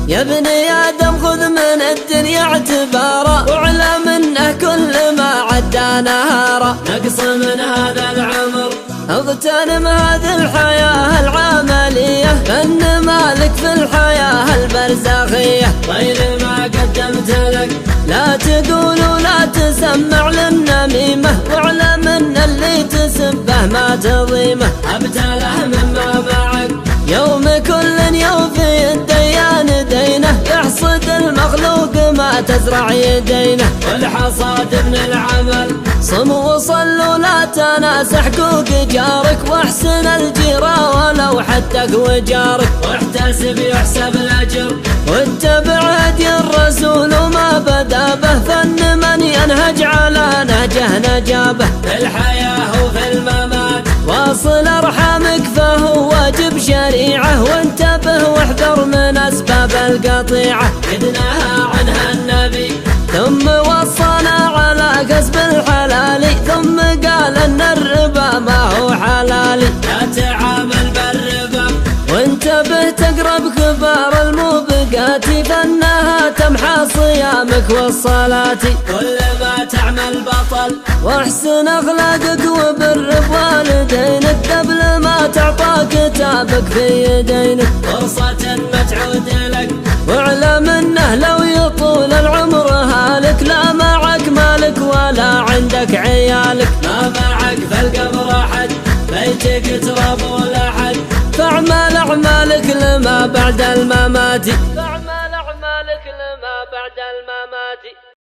يا ابني آدم خذ من الدنيا اعتبارا، واعلم انه كل ما عدى نهارا. نقص من هذا العمر اغتنم هذه الحياة العملية، فإن مالك في الحياة البرزخية. طيل ما قدمت لك لا تقول ولا تسمع للنميمة، واعلم ان اللي تسبه ما تضيمه. ابتله مما معك يوم كل يوفي الديان دينه، يحصد المخلوق ما تزرع يدينه. والحصاد من العمل صم وصل ولا تناس حقوق جارك، واحسن الجيرة ولو حدك وجارك. واحتسب يحسب الأجر واتبع هدي الرسول وما بدا به، فإن من ينهج على نهجه نجابه. في الحياة وفي الممات واصل أرحامك فهو واجب شريعة، وانتبه واحذر من أسباب القطيعة. قد نهى عنها النبي ثم وصانا على كسب الحلال، ثم قال ان الربا ما هو حلالي. لا تعامل بالربا وانتبه تقرب كبار الموبقات، فانها تمحى صيامك والصلاة. كل ما تعمل بطل واحسن اخلاقك وبر بوالدينك، قبل ما تعطى كتابك في يدينك. فرصة متعود لك واعلم انه لو يطول العمر هالك، لا معك مالك ولا عندك عيالك. ما معك في القبر احد بيتك تراب ولا حد، فاعمل اعمالك لما بعد الممات.